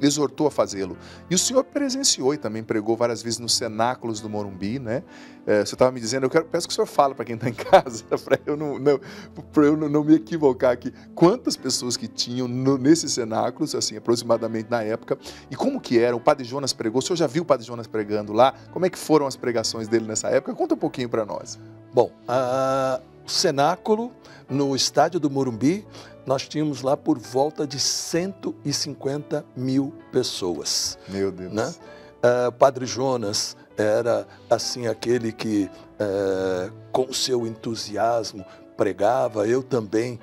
Speaker 1: exortou a fazê-lo. E o senhor presenciou e também pregou várias vezes nos cenáculos do Morumbi, né? Você estava me dizendo, peço que o senhor fale para quem está em casa, para eu não me equivocar aqui, quantas pessoas que tinham nesses cenáculos, assim, aproximadamente na época, e como que era? O Padre Jonas pregou, o senhor já viu o Padre Jonas pregando lá? Como é que foram as pregações dele nessa época? Conta um pouquinho para nós.
Speaker 2: Bom, o cenáculo no estádio do Morumbi, nós tínhamos lá por volta de 150 mil pessoas.
Speaker 1: Meu Deus.
Speaker 2: Né? O Padre Jonas era assim aquele que, com seu entusiasmo, pregava. Eu também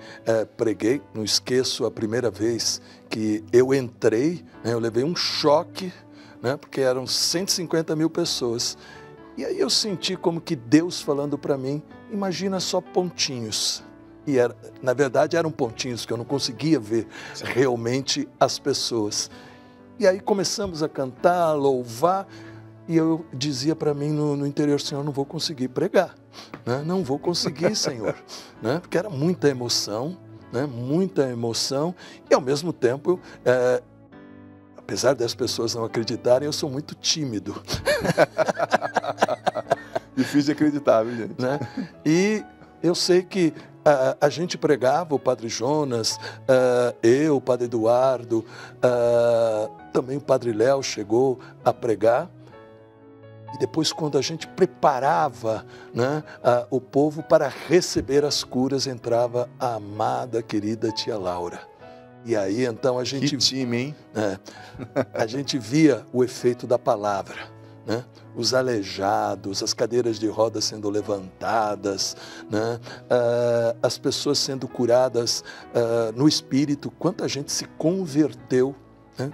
Speaker 2: preguei. Não esqueço a primeira vez que eu entrei, né, eu levei um choque, né, porque eram 150 mil pessoas. E aí eu senti como que Deus falando para mim, imagina só pontinhos. E na verdade eram pontinhos que eu não conseguia ver realmente as pessoas. E aí começamos a cantar, a louvar, e eu dizia para mim no interior, Senhor, não vou conseguir pregar, né? Não vou conseguir, Senhor, né? Porque era muita emoção, né? Muita emoção, e ao mesmo tempo, apesar das pessoas não acreditarem, eu sou muito tímido.
Speaker 1: Difícil de acreditar, viu, gente?
Speaker 2: Né? E eu sei que a gente pregava, o Padre Jonas, eu, o Padre Eduardo, também o Padre Léo chegou a pregar. E depois, quando a gente preparava, né, o povo para receber as curas, entrava a amada, querida tia Laura. E aí, então, a gente...
Speaker 1: Que time, hein?
Speaker 2: A gente via o efeito da palavra. Né? Os aleijados, as cadeiras de rodas sendo levantadas, né? As pessoas sendo curadas no Espírito. Quanta gente se converteu, né?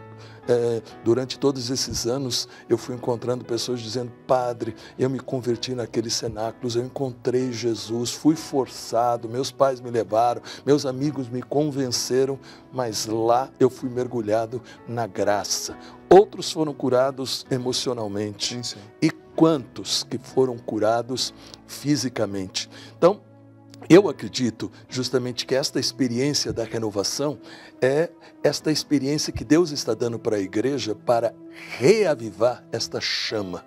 Speaker 2: Durante todos esses anos eu fui encontrando pessoas dizendo, Padre, eu me converti naqueles cenáculos, eu encontrei Jesus, fui forçado, meus pais me levaram, meus amigos me convenceram, mas lá eu fui mergulhado na graça. Outros foram curados emocionalmente.
Speaker 1: Sim, sim.
Speaker 2: E quantos que foram curados fisicamente? Então, eu acredito justamente que esta experiência da renovação é esta experiência que Deus está dando para a igreja para reavivar esta chama,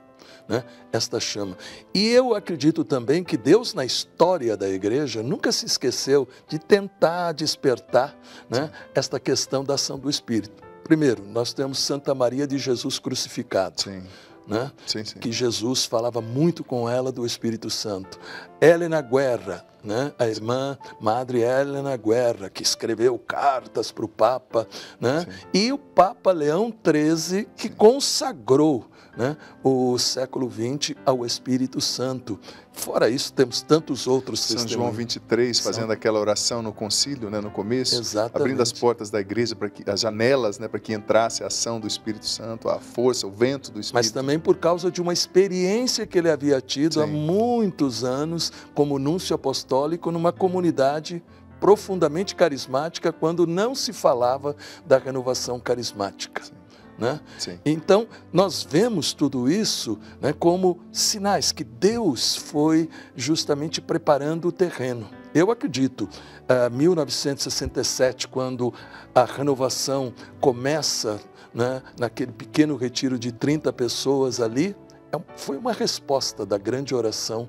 Speaker 2: né? Esta chama. E eu acredito também que Deus, na história da igreja, nunca se esqueceu de tentar despertar, né, esta questão da ação do Espírito. Primeiro, nós temos Santa Maria de Jesus crucificado.
Speaker 1: Sim.
Speaker 2: Né?
Speaker 1: Sim, sim.
Speaker 2: Que Jesus falava muito com ela do Espírito Santo. Helena Guerra, né? A irmã Madre Helena Guerra, que escreveu cartas para o Papa, né? E o Papa Leão XIII, que consagrou, né, o século XX ao Espírito Santo. Fora isso, temos tantos outros
Speaker 1: São
Speaker 2: testemunhos.
Speaker 1: João 23, fazendo aquela oração no concílio, né, no começo,
Speaker 2: Exatamente.
Speaker 1: abrindo as portas da igreja, para que as janelas, né, para que entrasse a ação do Espírito Santo, a força, o vento do Espírito.
Speaker 2: Mas também por causa de uma experiência que ele havia tido há muitos anos como núncio apostólico numa comunidade profundamente carismática, quando não se falava da renovação carismática. Né? Então, nós vemos tudo isso, né, como sinais que Deus foi justamente preparando o terreno. Eu acredito, 1967, quando a renovação começa, né, naquele pequeno retiro de 30 pessoas ali, foi uma resposta da grande oração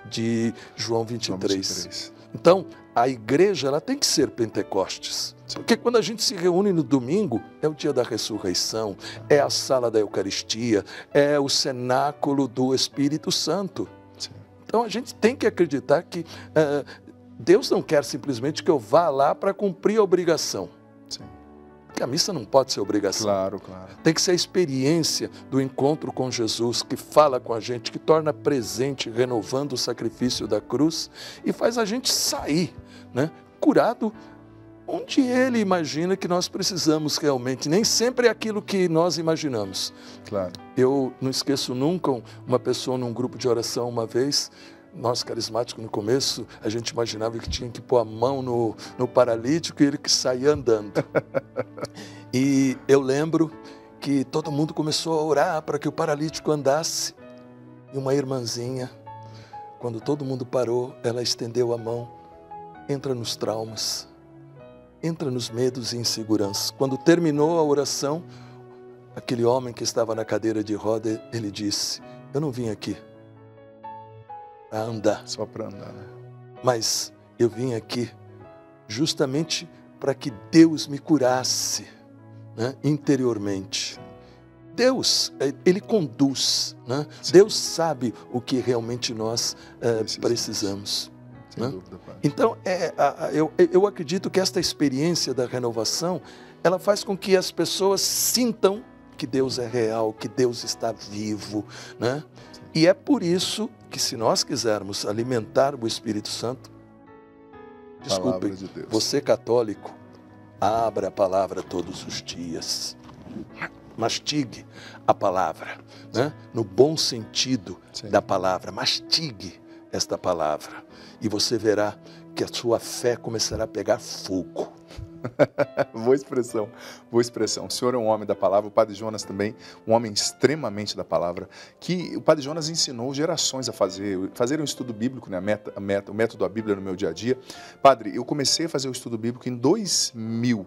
Speaker 2: de João 23. Então, a igreja ela tem que ser Pentecostes. Porque quando a gente se reúne no domingo, é o dia da ressurreição, é a sala da Eucaristia, é o cenáculo do Espírito Santo. Então a gente tem que acreditar que Deus não quer simplesmente que eu vá lá para cumprir a obrigação. Porque a missa não pode ser obrigação.
Speaker 1: Claro, claro.
Speaker 2: Tem que ser a experiência do encontro com Jesus, que fala com a gente, que torna presente, renovando o sacrifício da cruz e faz a gente sair, né, curado onde Ele imagina que nós precisamos realmente. Nem sempre é aquilo que nós imaginamos.
Speaker 1: Claro.
Speaker 2: Eu não esqueço nunca uma pessoa num grupo de oração uma vez. Nós, carismáticos, no começo, a gente imaginava que tinha que pôr a mão no paralítico e ele que saía andando. E eu lembro que todo mundo começou a orar para que o paralítico andasse. E uma irmãzinha, quando todo mundo parou, ela estendeu a mão, entra nos traumas. entra nos medos e inseguranças. Quando terminou a oração, aquele homem que estava na cadeira de roda, ele disse: eu não vim aqui para andar.
Speaker 1: Só para andar, né?
Speaker 2: Mas eu vim aqui justamente para que Deus me curasse, né, interiormente. Deus, Ele conduz, né? Deus sabe o que realmente nós precisamos.
Speaker 1: Sem
Speaker 2: né?
Speaker 1: dúvida, Pai.
Speaker 2: Então, eu acredito que esta experiência da renovação, ela faz com que as pessoas sintam que Deus é real, que Deus está vivo, né? E é por isso que, se nós quisermos alimentar o Espírito Santo, desculpe,
Speaker 1: De Deus.
Speaker 2: você católico, abra a palavra todos os dias. Mastigue a palavra, né? No bom sentido
Speaker 1: Sim.
Speaker 2: da palavra. Mastigue esta palavra e você verá que a sua fé começará a pegar fogo.
Speaker 1: Boa expressão, boa expressão. O senhor é um homem da palavra, o Padre Jonas também, um homem extremamente da palavra, que o Padre Jonas ensinou gerações a fazer um estudo bíblico, né? O método da Bíblia no meu dia a dia. Padre, eu comecei a fazer o estudo bíblico em 2000.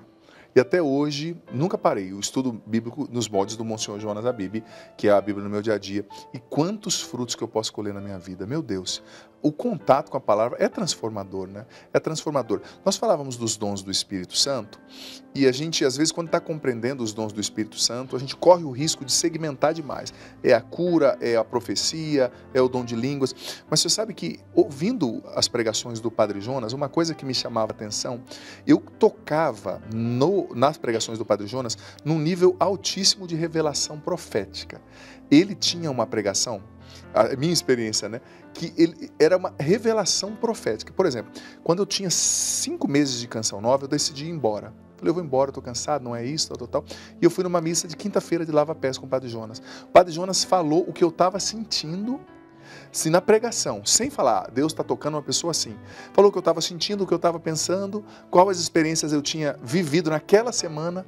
Speaker 1: E até hoje, nunca parei. O estudo bíblico nos moldes do Monsenhor Jonas Abib, que é a Bíblia no meu dia a dia. E quantos frutos que eu posso colher na minha vida. Meu Deus, o contato com a palavra é transformador, né? É transformador. Nós falávamos dos dons do Espírito Santo e a gente, às vezes, quando está compreendendo os dons do Espírito Santo, a gente corre o risco de segmentar demais. É a cura, é a profecia, é o dom de línguas. Mas você sabe que, ouvindo as pregações do Padre Jonas, uma coisa que me chamava a atenção, eu tocava nas pregações do Padre Jonas num nível altíssimo de revelação profética. Ele tinha uma pregação, a minha experiência, né, que ele era uma revelação profética. Por exemplo, quando eu tinha 5 meses de Canção Nova, eu decidi ir embora. Falei, eu vou embora, estou cansado, não é isso, tal. E eu fui numa missa de quinta-feira de lava-pés com o Padre Jonas. O Padre Jonas falou o que eu estava sentindo, se na pregação, sem falar, Deus está tocando uma pessoa assim. Falou o que eu estava sentindo, o que eu estava pensando, quais experiências eu tinha vivido naquela semana,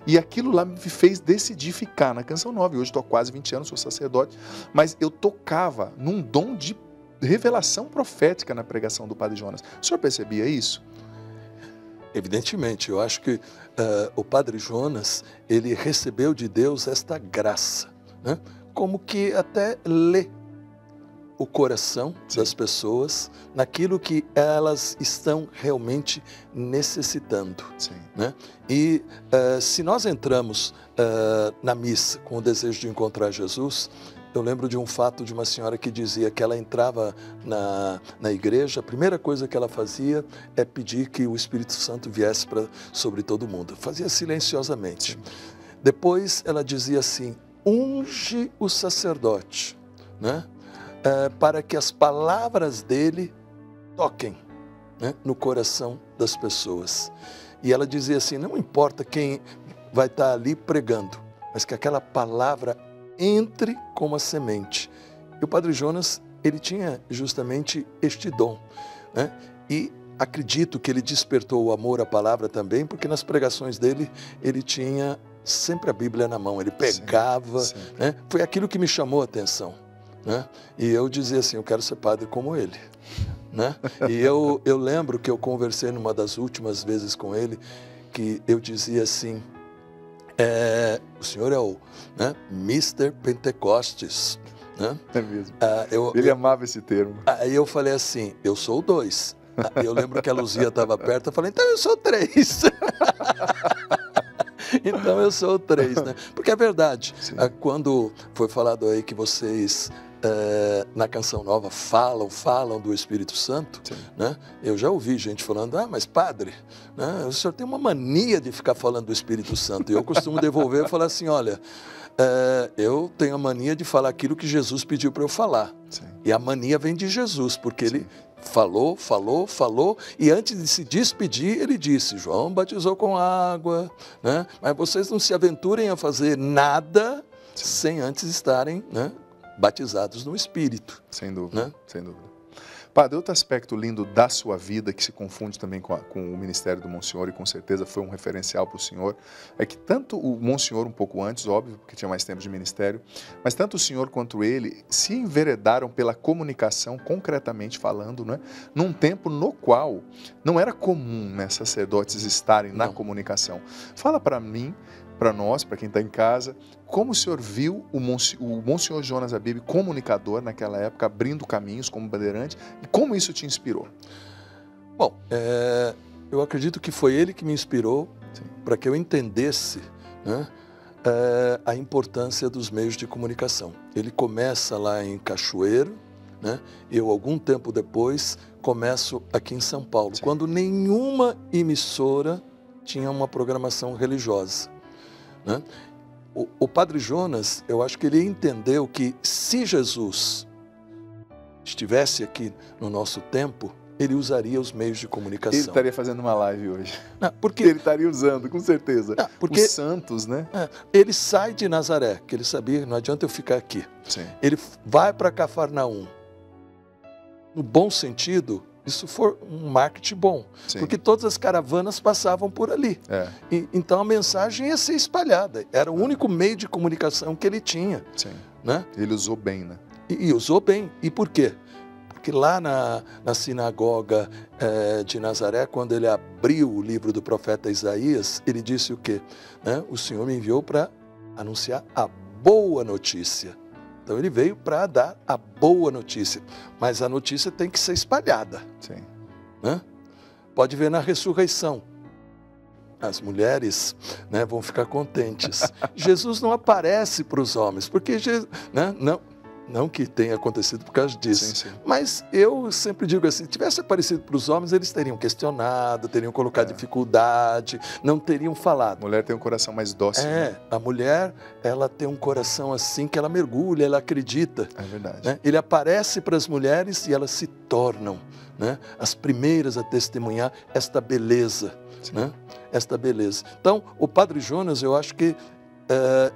Speaker 1: e aquilo lá me fez decidir ficar na Canção Nova. E hoje estou há quase 20 anos, sou sacerdote, mas eu tocava num dom de revelação profética na pregação do Padre Jonas. O senhor percebia isso?
Speaker 2: Evidentemente, eu acho que o Padre Jonas, ele recebeu de Deus esta graça, né? Como que até lê o coração das pessoas naquilo que elas estão realmente necessitando.
Speaker 1: Sim.
Speaker 2: Né? E se nós entramos na missa com o desejo de encontrar Jesus, eu lembro de um fato de uma senhora que dizia que ela entrava na igreja, a primeira coisa que ela fazia é pedir que o Espírito Santo viesse sobre todo mundo. Fazia silenciosamente.
Speaker 1: Sim.
Speaker 2: Depois ela dizia assim, unge o sacerdote, né? Para que as palavras dele toquem, né, no coração das pessoas. E ela dizia assim, não importa quem vai estar ali pregando, mas que aquela palavra entre como a semente. E o Padre Jonas, ele tinha justamente este dom, né? E acredito que ele despertou o amor à palavra também, porque nas pregações dele, ele tinha sempre a Bíblia na mão, ele pegava, né? Foi aquilo que me chamou a atenção. Né? E eu dizia assim, eu quero ser padre como ele. Né? E eu lembro que eu conversei numa das últimas vezes com ele, que eu dizia assim, o senhor é o, né, Mr. Pentecostes. Né?
Speaker 1: É mesmo. Ele amava esse termo.
Speaker 2: Aí eu falei assim, eu sou o 2. Eu lembro que a Luzia estava perto, eu falei, então eu sou o 3. Então eu sou o 3, né? Porque é verdade, quando foi falado aí que vocês na Canção Nova falam do Espírito Santo, né? Eu já ouvi gente falando, mas padre, né, o senhor tem uma mania de ficar falando do Espírito Santo. E eu costumo devolver e falar assim, olha, eu tenho a mania de falar aquilo que Jesus pediu para eu falar. Sim. E a mania vem de Jesus, porque ele falou, e antes de se despedir, ele disse, João batizou com água, né? Mas vocês não se aventurem a fazer nada sem antes estarem, né, batizados no Espírito.
Speaker 1: Sem dúvida,
Speaker 2: né?
Speaker 1: sem dúvida. Padre, outro aspecto lindo da sua vida, que se confunde também com o ministério do Monsenhor, e com certeza foi um referencial para o senhor, é que tanto o Monsenhor, um pouco antes, óbvio, porque tinha mais tempo de ministério, mas tanto o senhor quanto ele se enveredaram pela comunicação, concretamente falando, né, num tempo no qual não era comum, né, sacerdotes estarem na comunicação. Fala para mim, para nós, para quem está em casa, como o senhor viu o Monsenhor Jonas Abib, comunicador naquela época, abrindo caminhos como bandeirante, e como isso te inspirou?
Speaker 2: Bom, eu acredito que foi ele que me inspirou para que eu entendesse, né, a importância dos meios de comunicação. Ele começa lá em Cachoeiro, né, eu, algum tempo depois, começo aqui em São Paulo, quando nenhuma emissora tinha uma programação religiosa. Né? O Padre Jonas, eu acho que ele entendeu que se Jesus estivesse aqui no nosso tempo, ele usaria os meios de comunicação.
Speaker 1: Ele estaria fazendo uma live hoje.
Speaker 2: Não, porque
Speaker 1: ele estaria usando, com certeza.
Speaker 2: Não, porque
Speaker 1: os santos, né?
Speaker 2: Ele sai de Nazaré, que ele sabia que não adianta eu ficar aqui.
Speaker 1: Sim.
Speaker 2: Ele vai para Cafarnaum. No bom sentido, isso foi um marketing bom, porque todas as caravanas passavam por ali. Então a mensagem ia ser espalhada. Era o único meio de comunicação que ele tinha.
Speaker 1: Sim.
Speaker 2: Né?
Speaker 1: Ele usou bem, né?
Speaker 2: E usou bem. E por quê? Porque lá na sinagoga de Nazaré, quando ele abriu o livro do profeta Isaías, ele disse o quê? Né? O Senhor me enviou para anunciar a boa notícia. Então ele veio para dar a boa notícia, mas a notícia tem que ser espalhada.
Speaker 1: Sim.
Speaker 2: Né? Pode ver na ressurreição. As mulheres, né, vão ficar contentes. Jesus não aparece para os homens, porque né, não que tenha acontecido por causa disso. Sim. Mas eu sempre digo assim, se tivesse aparecido para os homens, eles teriam questionado, teriam colocado dificuldade, não teriam falado.
Speaker 1: A mulher tem um coração mais dócil. Né?
Speaker 2: A mulher, ela tem um coração assim que ela mergulha, ela acredita.
Speaker 1: É verdade.
Speaker 2: Né? Ele aparece para as mulheres e elas se tornam, né, as primeiras a testemunhar esta beleza. Né? Esta beleza. Então, o Padre Jonas, eu acho que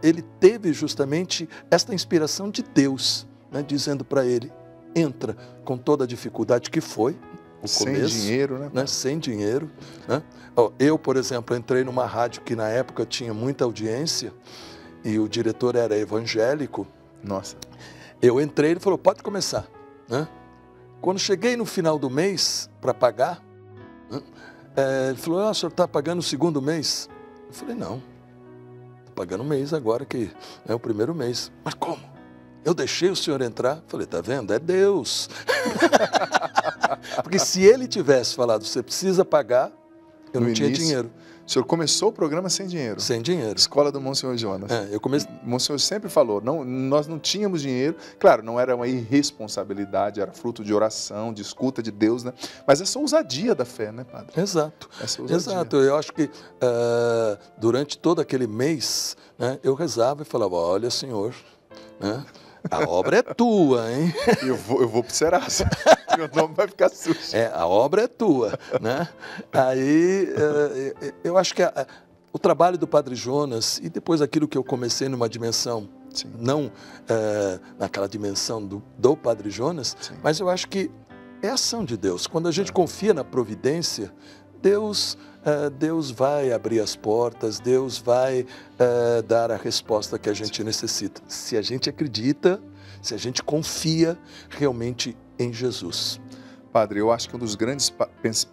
Speaker 2: ele teve justamente esta inspiração de Deus, né, dizendo para ele, entra com toda a dificuldade que foi o começo.
Speaker 1: Sem dinheiro, né?
Speaker 2: Sem dinheiro. Né? Eu, por exemplo, entrei numa rádio que na época tinha muita audiência e o diretor era evangélico.
Speaker 1: Nossa.
Speaker 2: Eu entrei, ele falou, pode começar. Né? Quando cheguei no final do mês para pagar, né, ele falou, o senhor está pagando o segundo mês? Eu falei, não. Pagando um mês agora, que é o primeiro mês. Mas como? Eu deixei o senhor entrar? Falei, tá vendo? É Deus. Porque se ele tivesse falado, você precisa pagar, eu não tinha dinheiro.
Speaker 1: O senhor começou o programa sem dinheiro?
Speaker 2: Sem dinheiro.
Speaker 1: Escola do Monsenhor Jonas.
Speaker 2: O
Speaker 1: Monsenhor sempre falou, nós não tínhamos dinheiro. Claro, não era uma irresponsabilidade, era fruto de oração, de escuta de Deus, né? Mas essa ousadia da fé, né, padre?
Speaker 2: Exato. Exato. Eu acho que durante todo aquele mês, né, eu rezava e falava, olha, Senhor, né, a obra é tua, hein?
Speaker 1: Eu vou pro Serasa. Meu nome vai ficar sujo.
Speaker 2: A obra é tua, né? Aí, eu acho que o trabalho do Padre Jonas, e depois aquilo que eu comecei numa dimensão, não naquela dimensão do Padre Jonas, mas eu acho que é ação de Deus. Quando a gente confia na providência, Deus vai abrir as portas, Deus vai dar a resposta que a gente necessita. Se a gente acredita, se a gente confia realmente em Jesus.
Speaker 1: Padre, eu acho que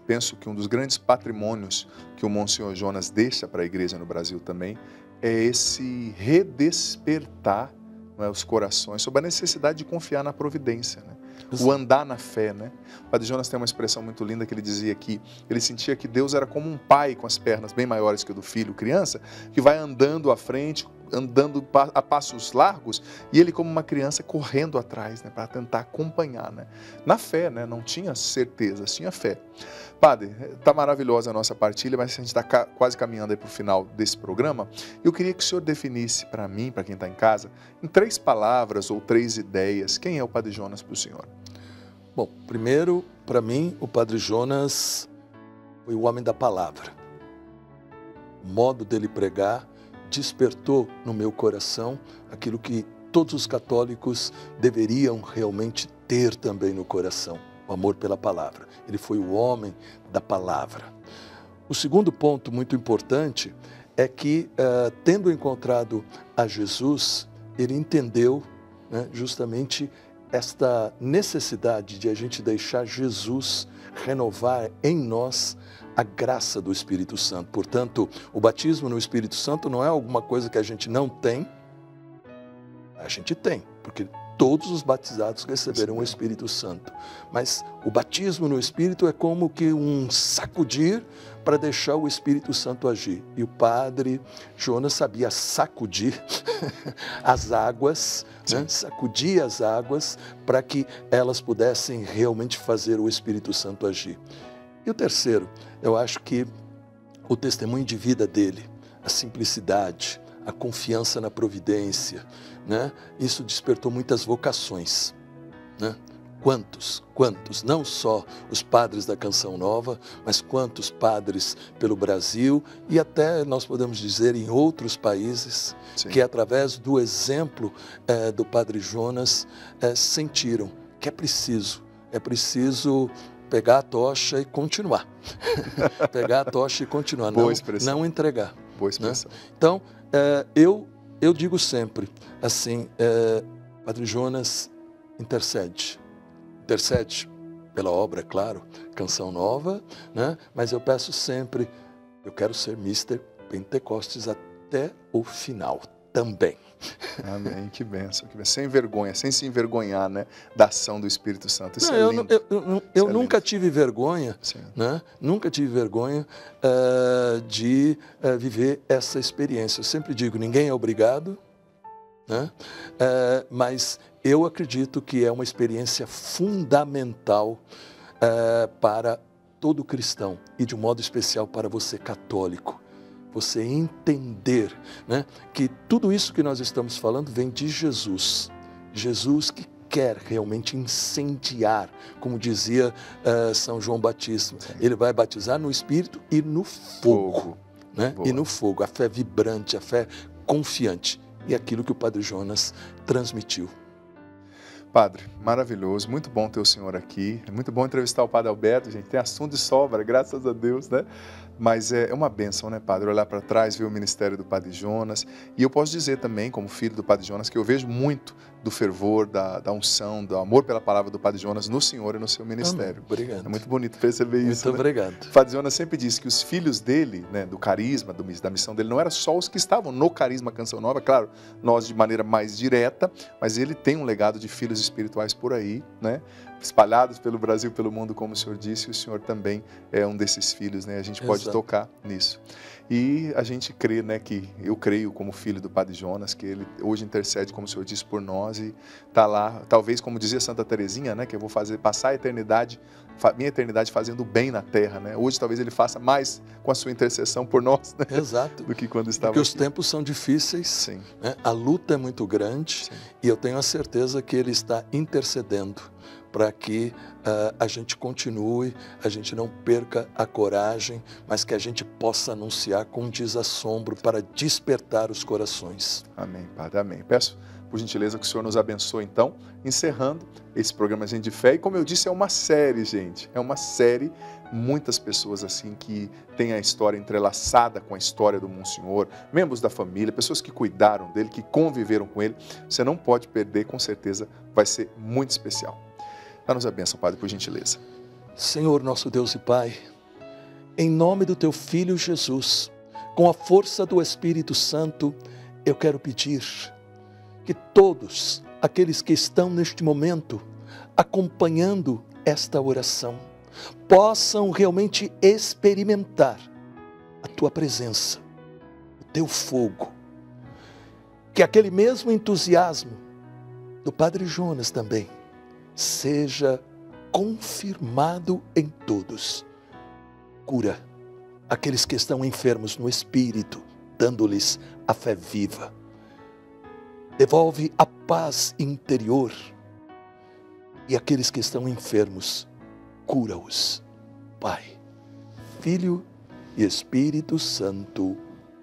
Speaker 1: penso que um dos grandes patrimônios que o Monsenhor Jonas deixa para a igreja no Brasil também é esse redespertar, né, os corações sobre a necessidade de confiar na providência, né? O andar na fé, né? O Padre Jonas tem uma expressão muito linda que ele dizia que ele sentia que Deus era como um pai com as pernas bem maiores que o do filho, criança, que vai andando à frente, andando a passos largos, e ele como uma criança correndo atrás, né, para tentar acompanhar, né? Na fé, né? Não tinha certeza, tinha fé. Padre, está maravilhosa a nossa partilha, mas a gente está quase caminhando aí para o final desse programa. Eu queria que o senhor definisse para mim, para quem está em casa, em 3 palavras ou 3 ideias, quem é o Padre Jonas para o senhor?
Speaker 2: Bom, primeiro, para mim, o Padre Jonas foi o homem da palavra. O modo dele pregar despertou no meu coração aquilo que todos os católicos deveriam realmente ter também no coração. o amor pela palavra. Ele foi o homem da palavra. O segundo ponto muito importante é que, tendo encontrado a Jesus, ele entendeu, né, justamente esta necessidade de a gente deixar Jesus renovar em nós a graça do Espírito Santo. Portanto, o batismo no Espírito Santo não é alguma coisa que a gente não tem. A gente tem, porque todos os batizados receberam o Espírito Santo. Mas o batismo no Espírito é como que um sacudir para deixar o Espírito Santo agir. E o padre Jonas sabia sacudir as águas, né? Sacudir as águas para que elas pudessem realmente fazer o Espírito Santo agir. E o terceiro, eu acho que o testemunho de vida dele, a simplicidade, a confiança na providência, né? Isso despertou muitas vocações, né? Quantos, não só os padres da Canção Nova, mas quantos padres pelo Brasil e até, nós podemos dizer, em outros países, sim, que através do exemplo do padre Jonas sentiram que é preciso pegar a tocha e continuar. Pegar a tocha e continuar, não entregar.
Speaker 1: Boa expressão.
Speaker 2: Né? Então, eu digo sempre, assim, padre Jonas intercede pela obra, claro, Canção Nova, né? Mas eu peço sempre, eu quero ser Mr. Pentecostes até o final também.
Speaker 1: Amém, que bênção, sem vergonha, sem se envergonhar, né, da ação do Espírito Santo. Isso é lindo.
Speaker 2: Eu nunca tive vergonha, né? Nunca tive vergonha de viver essa experiência. Eu sempre digo, ninguém é obrigado, né? Mas eu acredito que é uma experiência fundamental para todo cristão e de um modo especial para você católico. Você entender, né, que tudo isso que nós estamos falando vem de Jesus. Jesus que quer realmente incendiar, como dizia São João Batista. Ele vai batizar no Espírito e no fogo. Né? E no fogo, a fé vibrante, a fé confiante. E aquilo que o Padre Jonas transmitiu.
Speaker 1: Padre, maravilhoso, muito bom ter o senhor aqui. É muito bom entrevistar o Padre Alberto, gente. Tem assunto de sobra, graças a Deus, né? Mas é uma bênção, né, Padre? Olhar para trás, ver o ministério do Padre Jonas. E eu posso dizer também, como filho do Padre Jonas, que eu vejo muito do fervor, da unção, do amor pela palavra do Padre Jonas no senhor e no seu ministério.
Speaker 2: Obrigado.
Speaker 1: É muito bonito perceber isso.
Speaker 2: Muito obrigado.
Speaker 1: O Padre Jonas sempre disse que os filhos dele, né, do carisma, da missão dele, não eram só os que estavam no carisma Canção Nova, claro, nós de maneira mais direta, mas ele tem um legado de filhos espirituais por aí, né, espalhados pelo Brasil, pelo mundo, como o senhor disse, e o senhor também é um desses filhos, né, a gente pode tocar nisso. E a gente crê, né, que eu creio como filho do Padre Jonas, que ele hoje intercede, como o senhor disse, por nós e está lá, talvez como dizia Santa Teresinha, né, que eu vou passar a eternidade, minha eternidade fazendo bem na terra, né? Hoje talvez ele faça mais com a sua intercessão por nós, né?
Speaker 2: Exato.
Speaker 1: Do que quando estava
Speaker 2: Porque
Speaker 1: aqui.
Speaker 2: Os tempos são difíceis,
Speaker 1: sim,
Speaker 2: né? A luta é muito grande.
Speaker 1: Sim.
Speaker 2: E eu tenho a certeza que ele está intercedendo para que a gente continue, a gente não perca a coragem, mas que a gente possa anunciar com desassombro para despertar os corações.
Speaker 1: Amém, Padre, amém. Peço, por gentileza, que o Senhor nos abençoe, então, encerrando esse programa Gente de Fé. E como eu disse, é uma série, gente, é uma série, muitas pessoas assim que têm a história entrelaçada com a história do Monsenhor, membros da família, pessoas que cuidaram dele, que conviveram com ele. Você não pode perder, com certeza, vai ser muito especial. Dá-nos a bênção, Padre, por gentileza.
Speaker 2: Senhor, nosso Deus e Pai, em nome do Teu Filho Jesus, com a força do Espírito Santo, eu quero pedir que todos aqueles que estão neste momento acompanhando esta oração possam realmente experimentar a Tua presença, o Teu fogo, que aquele mesmo entusiasmo do Padre Jonas também seja confirmado em todos. Cura aqueles que estão enfermos no espírito, dando-lhes a fé viva. Devolve a paz interior. E aqueles que estão enfermos, cura-os. Pai, Filho e Espírito Santo.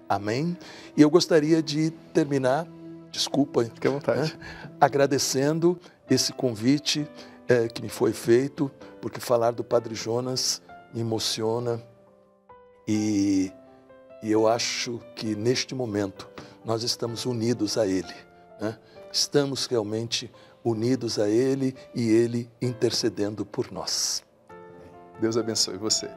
Speaker 2: Amém? E eu gostaria de terminar, desculpa,
Speaker 1: fique à vontade,
Speaker 2: agradecendo esse convite que me foi feito, porque falar do Padre Jonas me emociona e eu acho que neste momento nós estamos unidos a Ele, né? Estamos realmente unidos a Ele e Ele intercedendo por nós.
Speaker 1: Deus abençoe você.